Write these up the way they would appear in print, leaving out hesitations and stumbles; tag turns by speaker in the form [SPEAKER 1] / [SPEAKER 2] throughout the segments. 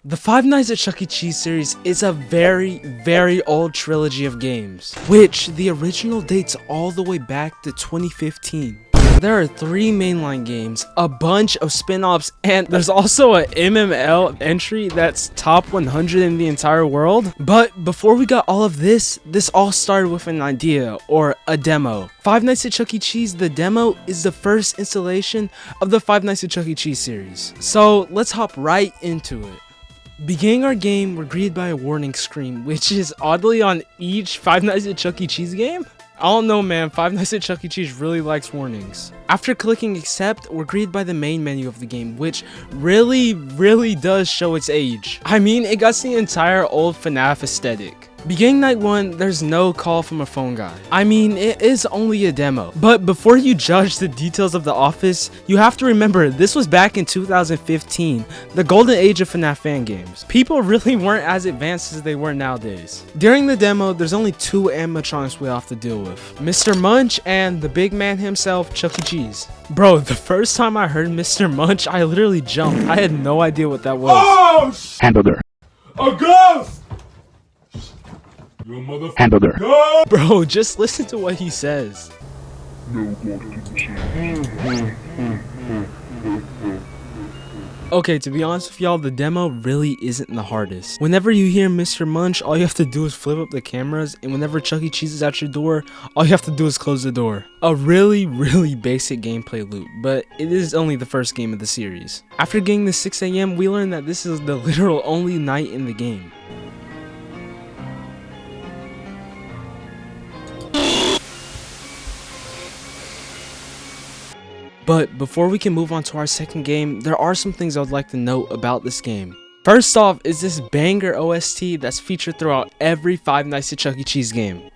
[SPEAKER 1] The Five Nights at Chuck E. Cheese series is a very old trilogy of games, which the original dates all the way back to 2015. There are 3 mainline games, a bunch of spin-offs, and there's also a MML entry that's top 100 in the entire world. But before we got all of this all started with an idea, or a demo. Five Nights at Chuck E. Cheese, the demo, is the first installation of the Five Nights at Chuck E. Cheese series. So let's hop right into it. Beginning our game, we're greeted by a warning screen, which is oddly on each Five Nights at Chuck E. Cheese game. I don't know, man, Five Nights at Chuck E. Cheese really likes warnings. After clicking accept, we're greeted by the main menu of the game, which really does show its age. I mean, it got the entire old FNaF aesthetic. Beginning night 1, there's no call from a phone guy. I mean, it is only a demo. But before you judge the details of the office, you have to remember this was back in 2015, the golden age of FNAF fan games. People really weren't as advanced as they were nowadays. During the demo, there's only 2 animatronics we have to deal with. Mr. Munch and the big man himself, Chuck E. Cheese. Bro, the first time I heard Mr. Munch, I literally jumped. I had no idea what that was.
[SPEAKER 2] Oh,
[SPEAKER 3] Hamburger.
[SPEAKER 2] a ghost! You motherfucker.
[SPEAKER 3] Hamburger.
[SPEAKER 1] Bro, just listen to what he says. Okay, to be honest with y'all, the demo really isn't the hardest. Whenever you hear Mr. Munch, all you have to do is flip up the cameras, and whenever Chuck E. Cheese is at your door, all you have to do is close the door. A really basic gameplay loop, but it is only the first game of the series. After getting to 6 AM, we learn that this is the literal only night in the game. But before we can move on to our second game, there are some things I would like to note about this game. First off is this banger OST that's featured throughout every Five Nights at Chuck E. Cheese game.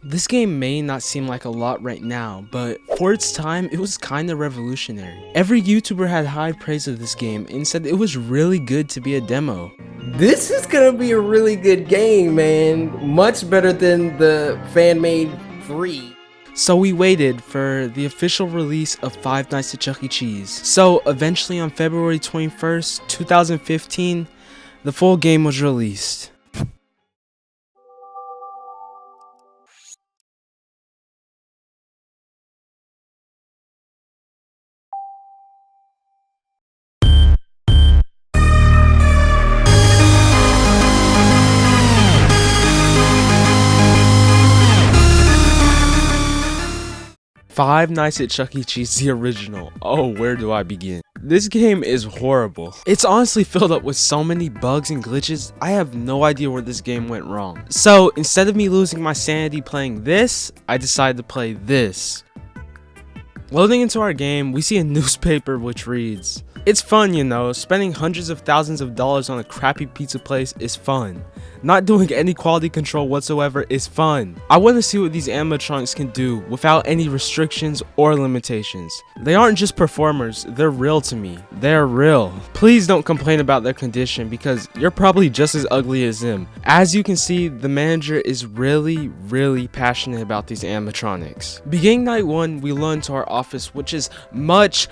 [SPEAKER 1] This game may not seem like a lot right now, but for its time, it was kinda revolutionary. Every YouTuber had high praise of this game and said it was really good to be a demo.
[SPEAKER 4] This is gonna be a really good game, man. Much better than the fan-made 3.
[SPEAKER 1] So we waited for the official release of Five Nights at Chuck E. Cheese. So eventually on February 21st, 2015, the full game was released. Five Nights at Chuck E. Cheese, the original. Oh, where do I begin? This game is horrible. It's honestly filled up with so many bugs and glitches, I have no idea where this game went wrong. So, instead of me losing my sanity playing this, I decided to play this. Loading into our game, we see a newspaper which reads, "It's fun, you know, spending hundreds of thousands of dollars on a crappy pizza place is fun. Not doing any quality control whatsoever is fun. I want to see what these animatronics can do without any restrictions or limitations. They aren't just performers, they're real to me. They're real. Please don't complain about their condition because you're probably just as ugly as them." As you can see, the manager is really passionate about these animatronics. Beginning night 1, we log into our office, which is much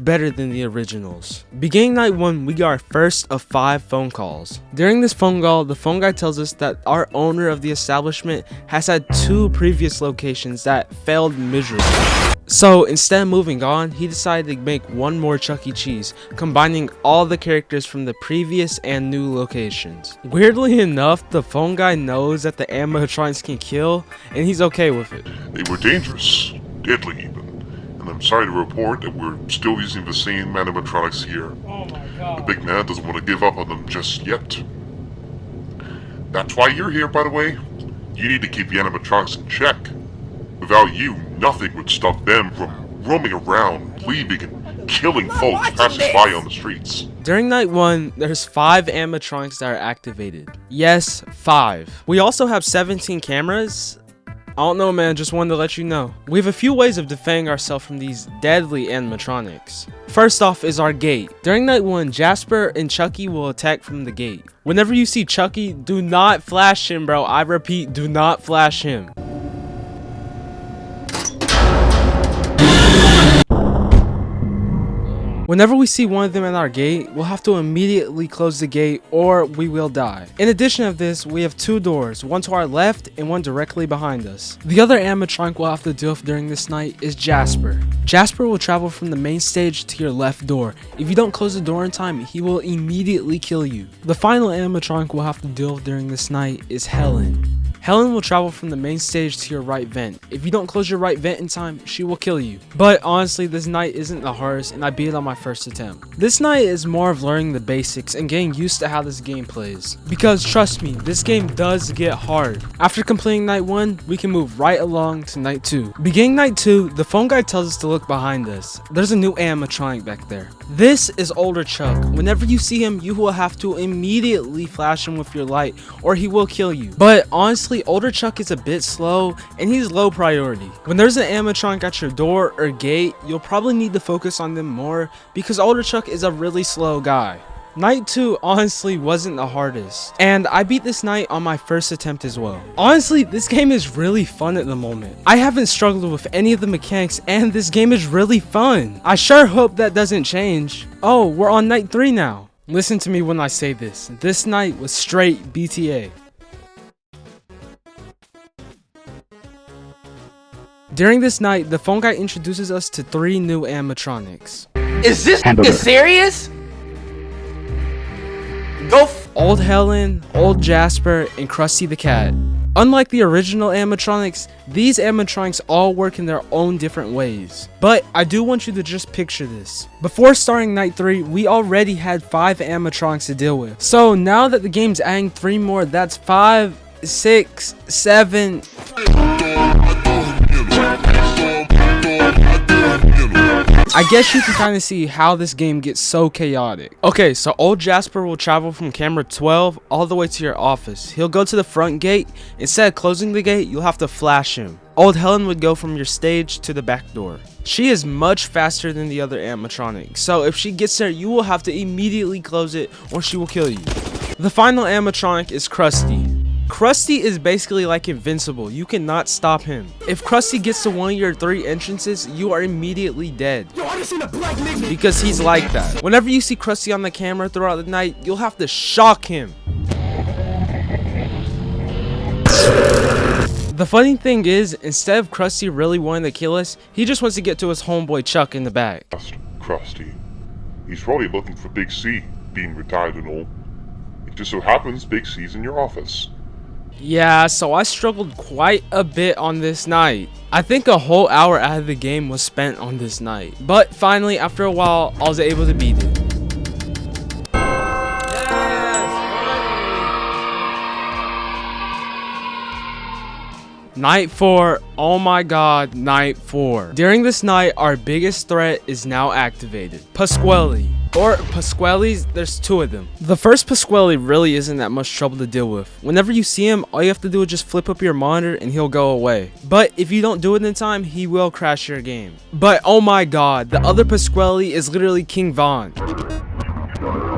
[SPEAKER 1] better than the originals. Beginning night 1, we got our first of 5 phone calls. During this phone call, the phone guy tells us that our owner of the establishment has had 2 previous locations that failed miserably. So instead of moving on, he decided to make one more Chuck E. Cheese, combining all the characters from the previous and new locations. Weirdly enough, the phone guy knows that the animatronics can kill, and he's okay with it.
[SPEAKER 5] They were dangerous, deadly even, and I'm sorry to report that we're still using the same animatronics here.
[SPEAKER 2] Oh my god.
[SPEAKER 5] The big man doesn't want to give up on them just yet. That's why you're here, by the way. You need to keep the animatronics in check. Without you, nothing would stop them from roaming around, leaving and killing folks passing by on the streets.
[SPEAKER 1] During night 1, there's 5 animatronics that are activated. Yes, 5. We also have 17 cameras. I don't know, man, just wanted to let you know. We have a few ways of defending ourselves from these deadly animatronics. First off is our gate. During night 1, Jasper and Chucky will attack from the gate. Whenever you see Chucky, do not flash him, bro. I repeat, do not flash him. Whenever we see one of them at our gate, we'll have to immediately close the gate or we will die. In addition of this, we have 2 doors, one to our left and one directly behind us. The other animatronic we'll have to deal with during this night is Jasper. Jasper will travel from the main stage to your left door. If you don't close the door in time, he will immediately kill you. The final animatronic we'll have to deal with during this night is Helen. Helen will travel from the main stage to your right vent. If you don't close your right vent in time, she will kill you. But honestly, this night isn't the hardest and I beat it on my first attempt. This night is more of learning the basics and getting used to how this game plays. Because trust me, this game does get hard. After completing night 1, we can move right along to night 2. Beginning night 2, the phone guy tells us to look behind us. There's a new animatronic back there. This is older Chuck. Whenever you see him, you will have to immediately flash him with your light or he will kill you. But honestly, older Chuck is a bit slow and he's low priority. When there's an animatronic at your door or gate, you'll probably need to focus on them more because older Chuck is a really slow guy. Night 2 honestly wasn't the hardest, and I beat this night on my first attempt as well. Honestly, this game is really fun at the moment. I haven't struggled with any of the mechanics and this game is really fun. I sure hope that doesn't change. Oh, we're on night 3 now. Listen to me when I say this. This night was straight BTA. During this night, the phone guy introduces us to 3 new animatronics.
[SPEAKER 3] Is this serious?
[SPEAKER 1] Old Helen, Old Jasper, and Krusty the Cat. Unlike the original animatronics, these animatronics all work in their own different ways. But I do want you to just picture this. Before starting night 3, we already had 5 animatronics to deal with. So now that the game's adding 3 more, that's 5, 6, 7... I guess you can kind of see how this game gets so chaotic. Okay, so old Jasper will travel from camera 12 all the way to your office. He'll go to the front gate. Instead of closing the gate, you'll have to flash him. Old Helen would go from your stage to the back door. She is much faster than the other animatronic, so if she gets there, you will have to immediately close it or she will kill you. The final animatronic is Krusty. Krusty is basically like invincible. You cannot stop him. If Krusty gets to one of your 3 entrances, you are immediately dead. Because he's like that. Whenever you see Krusty on the camera throughout the night, you'll have to shock him. The funny thing is, instead of Krusty really wanting to kill us, he just wants to get to his homeboy Chuck in the back.
[SPEAKER 5] Krusty. He's probably looking for Big C, being retired and all. It just so happens Big C's in your office.
[SPEAKER 1] Yeah, so I struggled quite a bit on this night. I think a whole hour out of the game was spent on this night. But finally, after a while, I was able to beat it. Night 4, oh my god, night 4. During this night, our biggest threat is now activated. Pasquale. Or Pasquales, there's 2 of them. The first Pasquale really isn't that much trouble to deal with. Whenever you see him, all you have to do is just flip up your monitor and he'll go away. But if you don't do it in time, he will crash your game. But oh my god, the other Pasquale is literally King Von.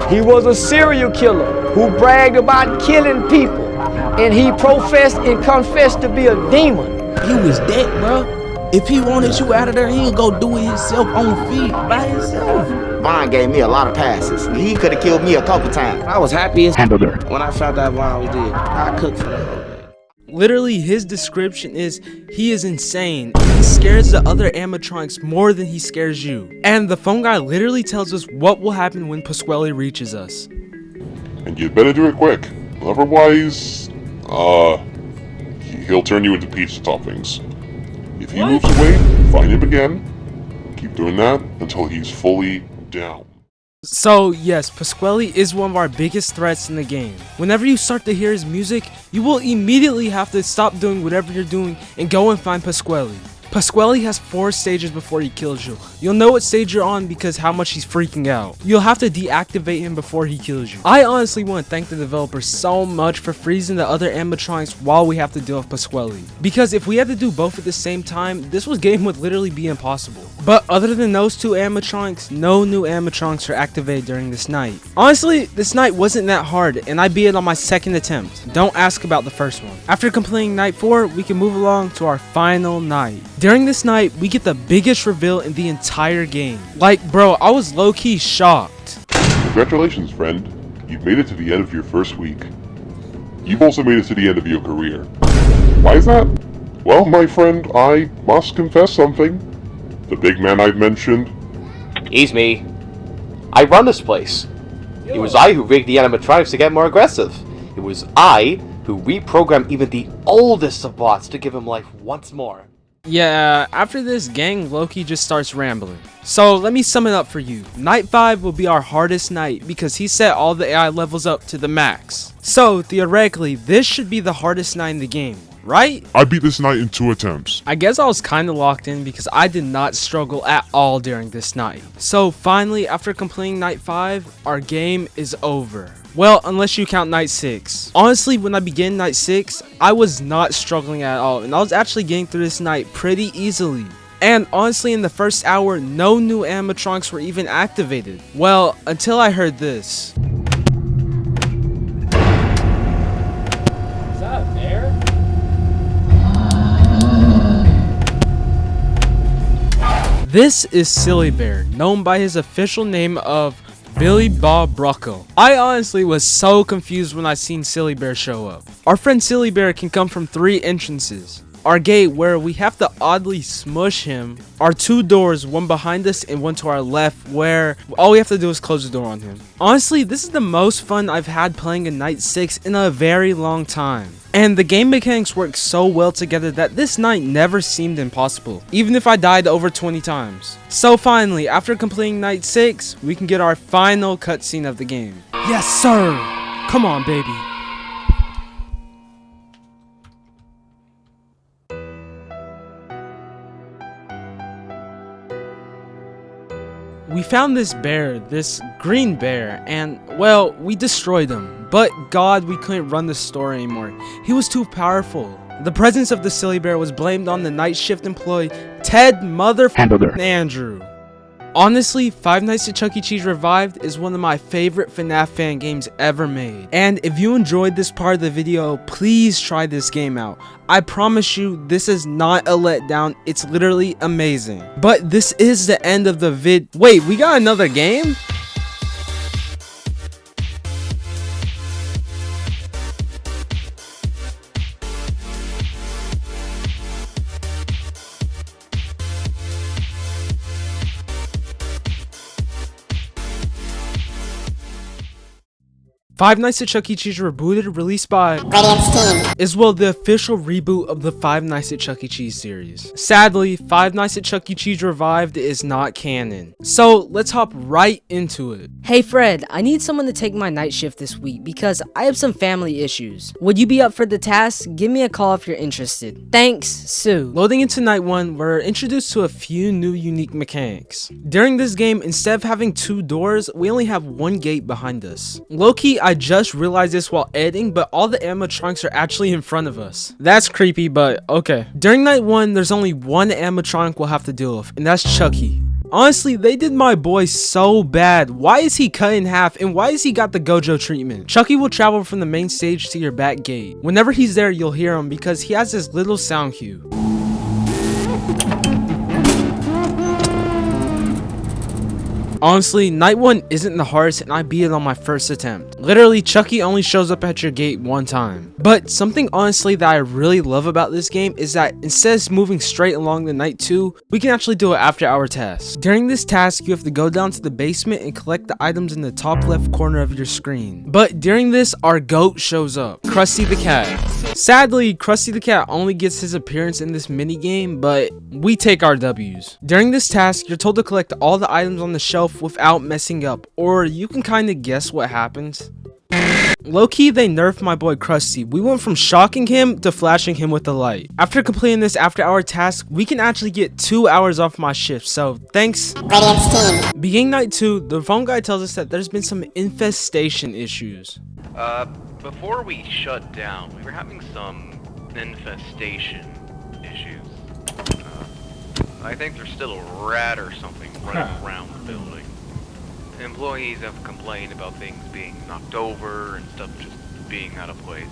[SPEAKER 6] He was a serial killer who bragged about killing people, and he professed and confessed to be a demon.
[SPEAKER 7] He was dead, bro. If he wanted you out of there, he'll go do it himself on feet by himself.
[SPEAKER 3] Vaughn gave me a lot of passes. He could have killed me a couple times. I was happy as
[SPEAKER 7] Hamburger.
[SPEAKER 3] when I found out Vaughn was dead. I cooked for that.
[SPEAKER 1] Literally, his description is, he is insane. He scares the other animatronics more than he scares you. And the phone guy literally tells us what will happen when Pasquale reaches us.
[SPEAKER 5] And you better do it quick. Otherwise, he'll turn you into pizza toppings. If he moves away, find him again. Keep doing that until he's fully down.
[SPEAKER 1] So yes, Pasquale is one of our biggest threats in the game. Whenever you start to hear his music, you will immediately have to stop doing whatever you're doing and go and find Pasquale. Pasquale has 4 stages before he kills you. You'll know what stage you're on because how much he's freaking out. You'll have to deactivate him before he kills you. I honestly want to thank the developers so much for freezing the other animatronics while we have to deal with Pasquale. Because if we had to do both at the same time, this game would literally be impossible. But other than those 2 animatronics, no new animatronics are activated during this night. Honestly, this night wasn't that hard and I beat it on my 2nd attempt. Don't ask about the first one. After completing night 4, we can move along to our final night. During this night, we get the biggest reveal in the entire game. Like, bro, I was low-key shocked.
[SPEAKER 5] Congratulations, friend. You've made it to the end of your first week. You've also made it to the end of your career. Why is that? Well, my friend, I must confess something. The big man I've mentioned.
[SPEAKER 8] He's me. I run this place. It was I who rigged the animatronics to get more aggressive. It was I who reprogrammed even the oldest of bots to give him life once more.
[SPEAKER 1] Yeah, after this, gang Loki just starts rambling. So let me sum it up for you. Night 5 will be our hardest night because he set all the AI levels up to the max. So theoretically, this should be the hardest night in the game, right?
[SPEAKER 5] I beat this night in 2 attempts.
[SPEAKER 1] I guess I was kind of locked in because I did not struggle at all during this night. So finally, after completing night 5, our game is over. Well, unless you count night 6. Honestly, when I began night 6, I was not struggling at all and I was actually getting through this night pretty easily. And honestly, in the first hour, no new animatronics were even activated. Well, until I heard this.
[SPEAKER 2] Is that a bear?
[SPEAKER 1] This is Silly Bear, known by his official name of Billy Bob Brocco. I honestly was so confused when I seen Silly Bear show up. Our friend Silly Bear can come from 3 entrances. Our gate where we have to oddly smush him. Our 2 doors, one behind us and one to our left, where all we have to do is close the door on him. Honestly, this is the most fun I've had playing in night 6 in a very long time. And the game mechanics work so well together that this night never seemed impossible, even if I died over 20 times. So finally, after completing night 6, we can get our final cutscene of the game. Yes, sir! Come on, baby. We found this bear, this green bear, and, well, we destroyed him. But God, we couldn't run the store anymore. He was too powerful. The presence of the silly bear was blamed on the night shift employee, Ted Andrew. Honestly, Five Nights at Chuck E. Cheese Revived is one of my favorite FNAF fan games ever made. And if you enjoyed this part of the video, please try this game out. I promise you, this is not a letdown. It's literally amazing. But this is the end of the vid. Wait, we got another game? Five Nights at Chuck E. Cheese Rebooted, released by is the official reboot of the Five Nights at Chuck E. Cheese series. Sadly, Five Nights at Chuck E. Cheese Revived is not canon. So let's hop right into it.
[SPEAKER 9] Hey Fred, I need someone to take my night shift this week because I have some family issues. Would you be up for the task? Give me a call if you're interested. Thanks, Sue.
[SPEAKER 1] Loading into night 1, we're introduced to a few new unique mechanics. During this game, instead of having 2 doors, we only have 1 gate behind us. Low-key, I just realized this while editing, but all the animatronics are actually in front of us. That's creepy, but okay. During night 1, there's only 1 animatronic we'll have to deal with, and that's Chucky. Honestly, they did my boy so bad. Why is he cut in half, and why has he got the Gojo treatment? Chucky will travel from the main stage to your back gate. Whenever he's there, you'll hear him because he has this little sound cue. Honestly, night 1 isn't the hardest and I beat it on my first attempt. Literally, Chucky only shows up at your gate 1 time. But something honestly that I really love about this game is that instead of moving straight along the night 2, we can actually do it after our task. During this task, you have to go down to the basement and collect the items in the top left corner of your screen. But during this, our goat shows up, Krusty the Cat. Sadly, Krusty the Cat only gets his appearance in this mini game, but we take our W's. During this task, you're told to collect all the items on the shelf without messing up, or you can kind of guess what happens. Low-key, they nerfed my boy Krusty. We went from shocking him to flashing him with the light. After completing this after-hour task, we can actually get 2 hours off my shift, so thanks. Beginning night 2, the phone guy tells us that there's been some infestation issues.
[SPEAKER 10] Before we shut down, we were having some infestation issues. I think there's still a rat or something running around the building. Employees have complained about things being knocked over and stuff just being out of place.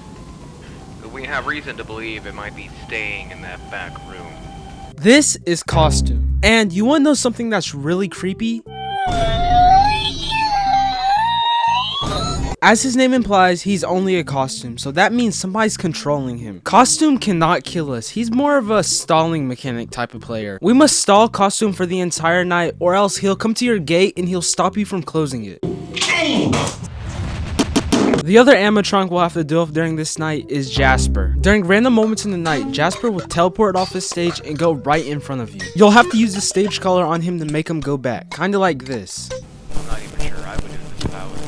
[SPEAKER 10] So we have reason to believe it might be staying in that back room.
[SPEAKER 1] This is Costume. And you wanna know something that's really creepy? As his name implies, he's only a costume, so that means somebody's controlling him. Costume cannot kill us. He's more of a stalling mechanic type of player. We must stall Costume for the entire night, or else he'll come to your gate and he'll stop you from closing it. The other animatronic we'll have to deal with during this night is Jasper. During random moments in the night, Jasper will teleport off his stage and go right in front of you. You'll have to use the stage collar on him to make him go back, kinda like this.
[SPEAKER 10] I'm not even sure I would do this if I was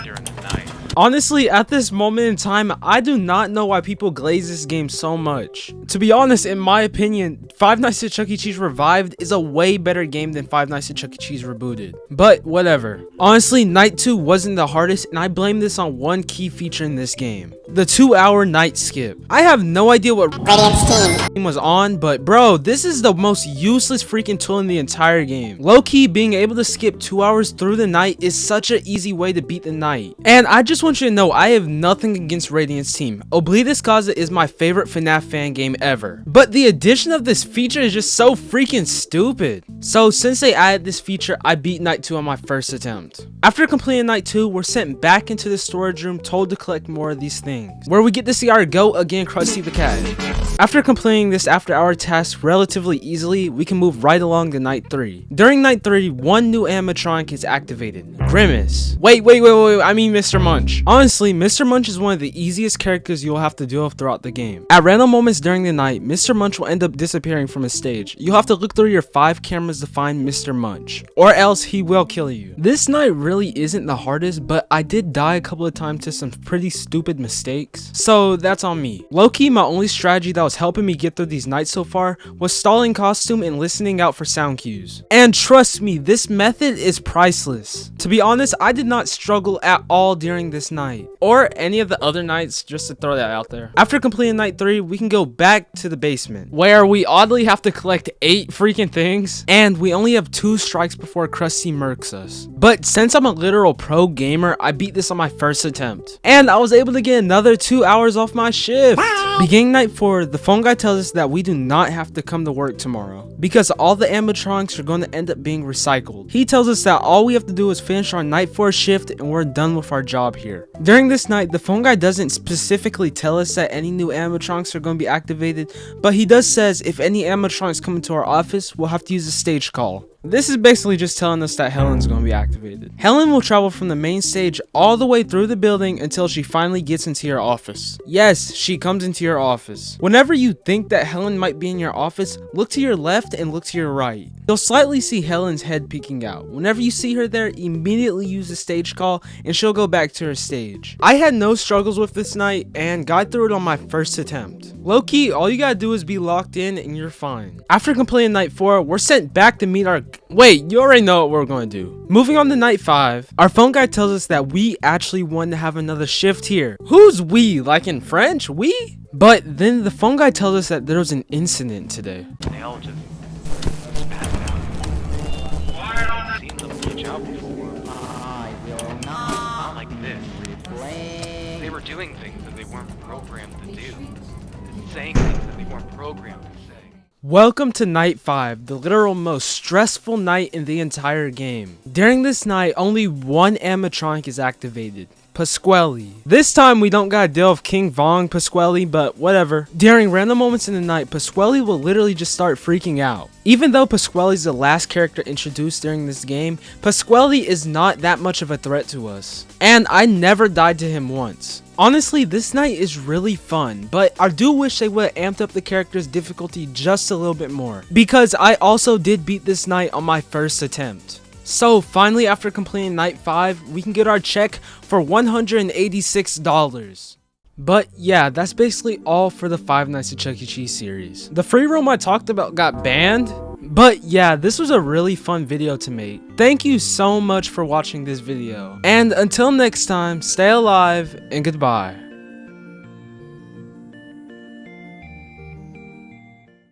[SPEAKER 10] during the night.
[SPEAKER 1] Honestly, at this moment in time, I do not know why people glaze this game so much. To be honest, in my opinion, Five Nights at Chuck E. Cheese Revived is a way better game than Five Nights at Chuck E. Cheese Rebooted. But whatever. Honestly, night 2 wasn't the hardest, and I blame this on one key feature in this game. The 2-hour night skip. I have no idea what was on, but bro, this is the most useless freaking tool in the entire game. Low-key, being able to skip 2 hours through the night is such an easy way to beat the night. And I just want you to know, I have nothing against Radiant's team. Oblivious Closet is my favorite FNAF fan game ever. But the addition of this feature is just so freaking stupid. So since they added this feature, I beat night 2 on my first attempt. After completing night 2, we're sent back into the storage room told to collect more of these things, where we get to see our goat again, Krusty the Cat. After completing this after-hour task relatively easily, we can move right along to night 3. During night 3, one new animatronic is activated, Grimace. Wait, I mean Mr. Munch. Honestly, Mr. Munch is one of the easiest characters you'll have to deal with throughout the game. At random moments during the night, Mr. Munch will end up disappearing from his stage. You'll have to look through your 5 cameras to find Mr. Munch, or else he will kill you. This night really isn't the hardest, but I did die a couple of times to some pretty stupid mistakes, so that's on me. Low-key, my only strategy that was helping me get through these nights so far was stalling Costume and listening out for sound cues. And trust me, this method is priceless. To be honest, I did not struggle at all during this night, or any of the other nights, just to throw that out there. After completing night 3, we can go back to the basement, where we oddly have to collect 8 freaking things, and we only have 2 strikes before Krusty murks us. But since I'm a literal pro gamer, I beat this on my first attempt, and I was able to get another 2 hours off my shift. Beginning night 4, the phone guy tells us that we do not have to come to work tomorrow, because all the animatronics are going to end up being recycled. He tells us that all we have to do is finish our night 4 shift and we're done with our job here. During this night, the phone guy doesn't specifically tell us that any new animatronics are going to be activated, but he does says if any animatronics come into our office, we'll have to use a stage call. This is basically just telling us that Helen's going to be activated. Helen will travel from the main stage all the way through the building until she finally gets into your office. Yes, she comes into your office. Whenever you think that Helen might be in your office, look to your left and look to your right. You'll slightly see Helen's head peeking out. Whenever you see her there, immediately use the stage call and she'll go back to her stage. I had no struggles with this night and got through it on my first attempt. Low-key, all you gotta do is be locked in and you're fine. After completing night 4, we're sent back to meet our... Wait, you already know what we're going to do. Moving on to night 5, our phone guy tells us that we actually want to have another shift here. Who's we? Like in French? We? But then the phone guy tells us that there was an incident today.
[SPEAKER 10] They all just spazzed out. I've seen them glitch out before. Not like this. They were doing things that they weren't programmed to do. Saying things that they weren't programmed to say.
[SPEAKER 1] Welcome to night 5, the literal most stressful night in the entire game. During this night, only one animatronic is activated. Pasquale. This time we don't gotta deal with King Vong Pasquale, but whatever. During random moments in the night, Pasquale will literally just start freaking out. Even though Pasquale is the last character introduced during this game, Pasquale is not that much of a threat to us. And I never died to him once. Honestly, this night is really fun, but I do wish they would have amped up the character's difficulty just a little bit more, because I also did beat this night on my first attempt. So finally, after completing night 5, we can get our check for $186. But yeah, that's basically all for the Five Nights at Chuck E. Cheese series. The free roam I talked about got banned, but yeah, this was a really fun video to make. Thank you so much for watching this video, and until next time, stay alive and goodbye.